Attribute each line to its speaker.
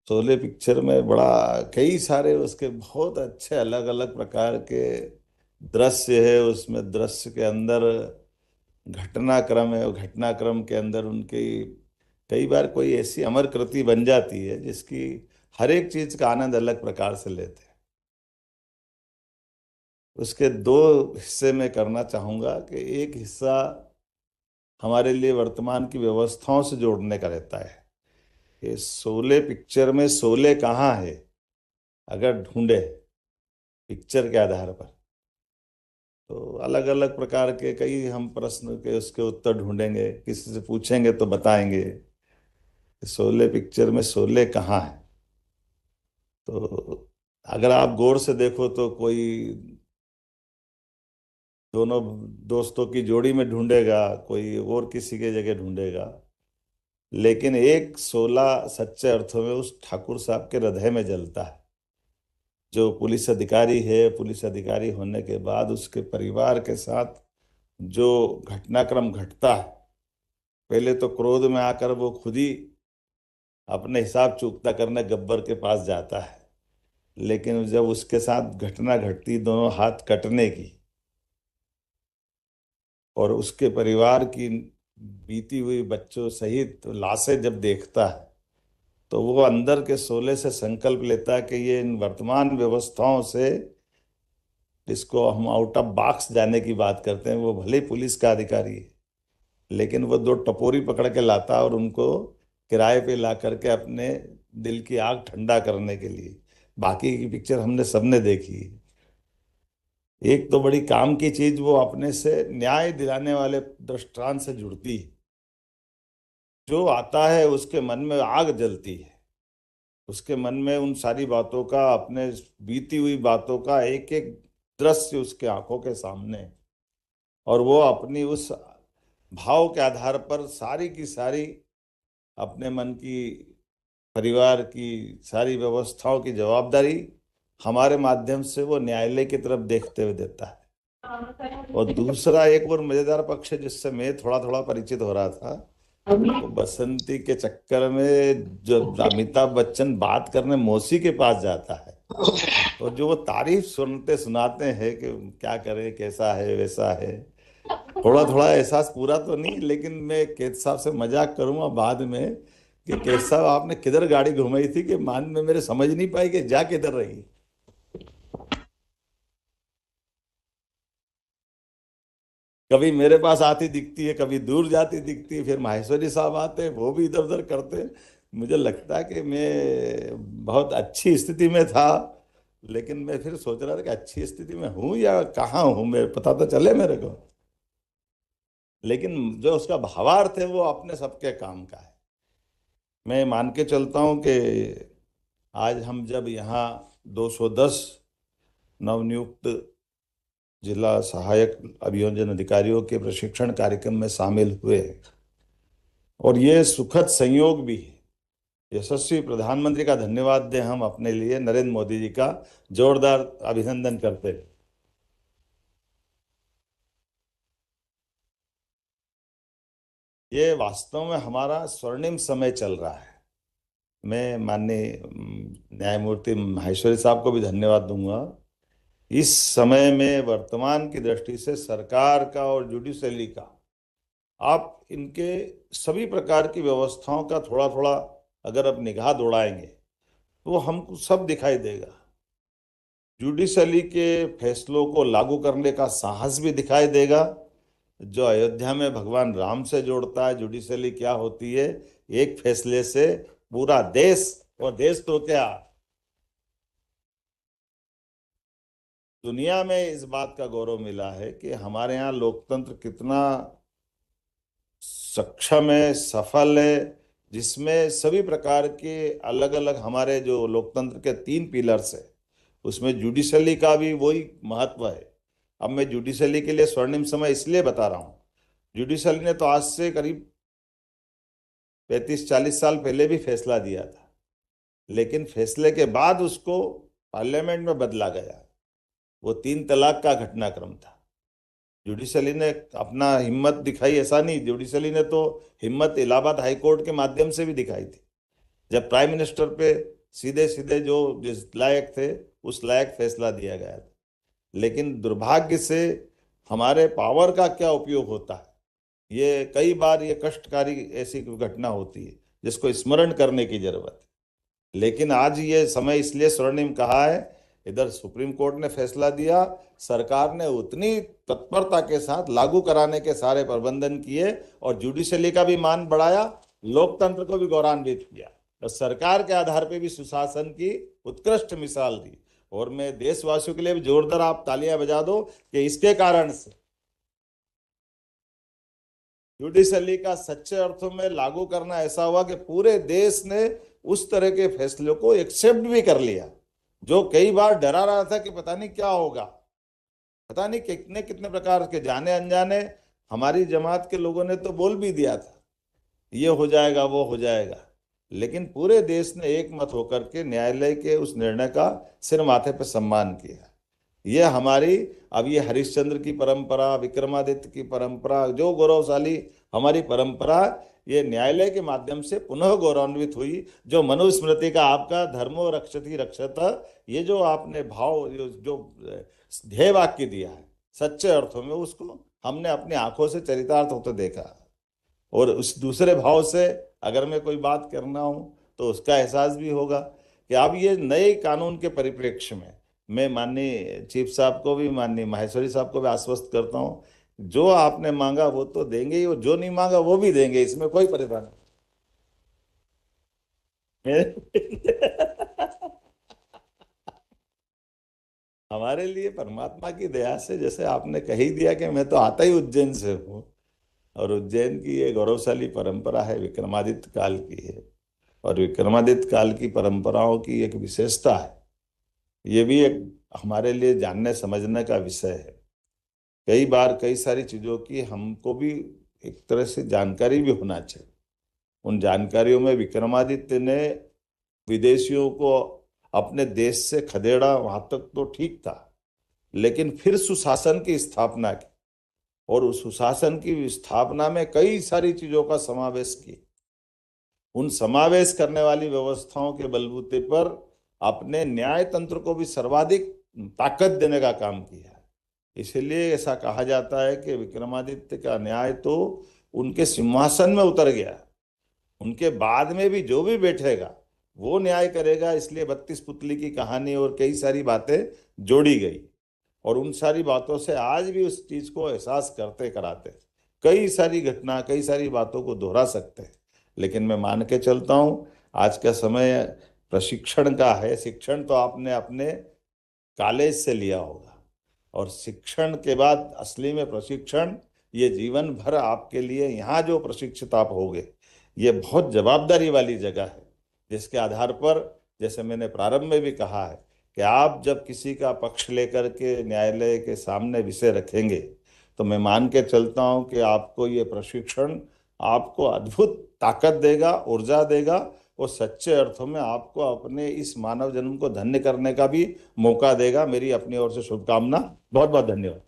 Speaker 1: Sholay picture में बड़ा कई सारे उसके बहुत अच्छे अलग अलग प्रकार के दृश्य है। उसमें दृश्य के अंदर घटनाक्रम है और घटनाक्रम के अंदर उनकी कई बार कोई ऐसी अमर कृति बन जाती है जिसकी हर एक चीज का आनंद अलग प्रकार से लेते हैं। उसके दो हिस्से में करना चाहूंगा कि एक हिस्सा हमारे लिए वर्तमान की व्यवस्थाओं से जोड़ने का रहता है कि शोले पिक्चर में शोले कहाँ है अगर ढूंढे पिक्चर के आधार पर, तो अलग अलग प्रकार के कई हम प्रश्न के उसके उत्तर ढूंढेंगे, किसी से पूछेंगे तो बताएंगे कि शोले पिक्चर में शोले कहाँ है। तो अगर आप गौर से देखो तो कोई दोनों दोस्तों की जोड़ी में ढूंढेगा, कोई और किसी के जगह ढूंढेगा, लेकिन एक शोला सच्चे अर्थों में उस ठाकुर साहब के हृदय में जलता है। जो पुलिस अधिकारी है, पुलिस अधिकारी होने के बाद उसके परिवार के साथ जो घटनाक्रम घटता है, पहले तो क्रोध में आकर वो खुद ही अपने हिसाब चुकता करने गब्बर के पास जाता है, लेकिन जब उसके साथ घटना घटती दोनों हाथ कटने की और उसके परिवार की बीती हुई बच्चों सहित लाशें जब देखता है, तो वो अंदर के शोले से संकल्प लेता है कि ये इन वर्तमान व्यवस्थाओं से, इसको हम आउट ऑफ बॉक्स जाने की बात करते हैं, वो भले ही पुलिस का अधिकारी है लेकिन वो दो टपोरी पकड़ के लाता है और उनको किराए पे ला करके अपने दिल की आग ठंडा करने के लिए। बाकी की पिक्चर हमने सबने देखी है। एक तो बड़ी काम की चीज, वो अपने से न्याय दिलाने वाले दृष्टांत से जुड़ती है। जो आता है उसके मन में आग जलती है, उसके मन में उन सारी बातों का, अपने बीती हुई बातों का एक एक दृश्य उसके आंखों के सामने है। और वो अपनी उस भाव के आधार पर सारी की सारी अपने मन की, परिवार की सारी व्यवस्थाओं की जवाबदारी हमारे माध्यम से वो न्यायालय की तरफ देखते हुए देता है। और दूसरा एक और मजेदार पक्ष है जिससे मैं थोड़ा थोड़ा परिचित हो रहा था, वो बसंती के चक्कर में जब अमिताभ बच्चन बात करने मौसी के पास जाता है, तो जो वो तारीफ सुनते सुनाते हैं कि क्या करे, कैसा है वैसा है, थोड़ा थोड़ा एहसास पूरा तो नहीं, लेकिन मैं कैद साहब से मजाक करूंगा बाद में कि कैद साहब आपने किधर गाड़ी घुमाई थी कि मान में मेरे समझ नहीं पाई कि जा किधर रही। कभी मेरे पास आती दिखती है, कभी दूर जाती दिखती है, फिर माहेश्वरी साहब आते हैं, वो भी इधर उधर करते हैं। मुझे लगता है कि मैं बहुत अच्छी स्थिति में था, लेकिन मैं फिर सोच रहा था कि अच्छी स्थिति में हूं या कहाँ हूं, मेरे पता तो चले मेरे को। लेकिन जो उसका भावार्थ है वो अपने सबके काम का है। मैं मान के चलता हूं कि आज हम जब यहाँ 210 नवनियुक्त जिला सहायक अभियोजन अधिकारियों के प्रशिक्षण कार्यक्रम में शामिल हुए हैं, और ये सुखद संयोग भी है। यशस्वी प्रधानमंत्री का धन्यवाद दें हम अपने लिए, नरेंद्र मोदी जी का जोरदार अभिनंदन करते हैं। ये वास्तव में हमारा स्वर्णिम समय चल रहा है। मैं माननीय न्यायमूर्ति माहेश्वरी साहब को भी धन्यवाद दूंगा। इस समय में वर्तमान की दृष्टि से सरकार का और जुडिशरी का, आप इनके सभी प्रकार की व्यवस्थाओं का थोड़ा थोड़ा अगर आप निगाह दौड़ाएंगे तो हमको सब दिखाई देगा। जुडिशरी के फैसलों को लागू करने का साहस भी दिखाई देगा। जो अयोध्या में भगवान राम से जोड़ता है जुडिशरी क्या होती है, एक फैसले से पूरा देश, और देश तो क्या, दुनिया में इस बात का गौरव मिला है कि हमारे यहाँ लोकतंत्र कितना सक्षम है, सफल है, जिसमें सभी प्रकार के अलग अलग हमारे जो लोकतंत्र के तीन पिलर्स है, उसमें जुडिशरी का भी वही महत्व है। अब मैं जुडिशरी के लिए स्वर्णिम समय इसलिए बता रहा हूँ, जुडिशरी ने तो आज से करीब 35-40 साल पहले भी फैसला दिया था, लेकिन फैसले के बाद उसको पार्लियामेंट में बदला गया। वो 3 तलाक का घटनाक्रम था। जुडिशरी ने अपना हिम्मत दिखाई, ऐसा नहीं, जुडिशरी ने तो हिम्मत इलाहाबाद हाई कोर्ट के माध्यम से भी दिखाई थी। जब प्राइम मिनिस्टर पे सीधे सीधे जो जिस लायक थे उस लायक फैसला दिया गया था। लेकिन दुर्भाग्य से हमारे पावर का क्या उपयोग होता है, ये कई बार ये कष्टकारी ऐसी घटना होती है जिसको स्मरण करने की जरूरत है। लेकिन आज ये समय इसलिए स्वर्णिम कहा है, इधर सुप्रीम कोर्ट ने फैसला दिया, सरकार ने उतनी तत्परता के साथ लागू कराने के सारे प्रबंधन किए और जुडिशरी का भी मान बढ़ाया, लोकतंत्र को भी गौरवान्वित किया, तो सरकार के आधार पे भी सुशासन की उत्कृष्ट मिसाल दी। और मैं देशवासियों के लिए भी जोरदार आप तालियां बजा दो कि इसके कारण से जुडिशरी का सच्चे अर्थों में लागू करना ऐसा हुआ कि पूरे देश ने उस तरह के फैसलों को एक्सेप्ट भी कर लिया, जो कई बार डरा रहा था कि पता नहीं क्या होगा, पता नहीं कितने कितने प्रकार के जाने अनजाने हमारी जमात के लोगों ने तो बोल भी दिया था ये हो जाएगा वो हो जाएगा। लेकिन पूरे देश ने एक मत होकर के न्यायालय के उस निर्णय का सिर माथे पर सम्मान किया। ये हमारी, अब ये हरिश्चंद्र की परंपरा, विक्रमादित्य की परंपरा, जो गौरवशाली हमारी परंपरा, ये न्यायालय के माध्यम से पुनः गौरवान्वित हुई। जो मनुस्मृति का आपका धर्मो रक्षति रक्षत, ये जो आपने भाव जो ध्येय वाक्य दिया है सच्चे अर्थों में, उसको हमने अपनी आंखों से चरितार्थ होते देखा। और उस दूसरे भाव से अगर मैं कोई बात करना हूं तो उसका एहसास भी होगा कि अब ये नए कानून के परिप्रेक्ष्य में मैं माननीय चीफ साहब को भी, माननीय माहेश्वरी साहब को भी आश्वस्त करता हूं, जो आपने मांगा वो तो देंगे ही, और जो नहीं मांगा वो भी देंगे, इसमें कोई परेशानी नहीं। हमारे लिए परमात्मा की दया से, जैसे आपने कह ही दिया कि मैं तो आता ही उज्जैन से हूँ, और उज्जैन की ये गौरवशाली परंपरा है, विक्रमादित्य काल की है, और विक्रमादित्य काल की परंपराओं की एक विशेषता है, ये भी एक हमारे लिए जानने समझने का विषय है। कई बार कई सारी चीजों की हमको भी एक तरह से जानकारी भी होना चाहिए। उन जानकारियों में विक्रमादित्य ने विदेशियों को अपने देश से खदेड़ा, वहां तक तो ठीक था, लेकिन फिर सुशासन की स्थापना की, और उस सुशासन की स्थापना में कई सारी चीजों का समावेश किया। उन समावेश करने वाली व्यवस्थाओं के बलबूते पर अपने न्याय तंत्र को भी सर्वाधिक ताकत देने का काम किया। इसलिए ऐसा कहा जाता है कि विक्रमादित्य का न्याय तो उनके सिंहासन में उतर गया, उनके बाद में भी जो भी बैठेगा वो न्याय करेगा। इसलिए 32 पुतली की कहानी और कई सारी बातें जोड़ी गई, और उन सारी बातों से आज भी उस चीज को एहसास करते कराते कई सारी घटना, कई सारी बातों को दोहरा सकते हैं। लेकिन मैं मान के चलता हूँ आज का समय प्रशिक्षण का है। शिक्षण तो आपने अपने कॉलेज से लिया होगा, और शिक्षण के बाद असली में प्रशिक्षण ये जीवन भर आपके लिए, यहाँ जो प्रशिक्षित आप होगे, ये बहुत जवाबदारी वाली जगह है, जिसके आधार पर, जैसे मैंने प्रारंभ में भी कहा है, कि आप जब किसी का पक्ष लेकर के न्यायालय के सामने विषय रखेंगे, तो मैं मान के चलता हूं कि आपको ये प्रशिक्षण आपको अद्भुत ताकत देगा, ऊर्जा देगा, और सच्चे अर्थों में आपको अपने इस मानव जन्म को धन्य करने का भी मौका देगा। मेरी अपनी ओर से शुभकामना। बहुत बहुत धन्यवाद।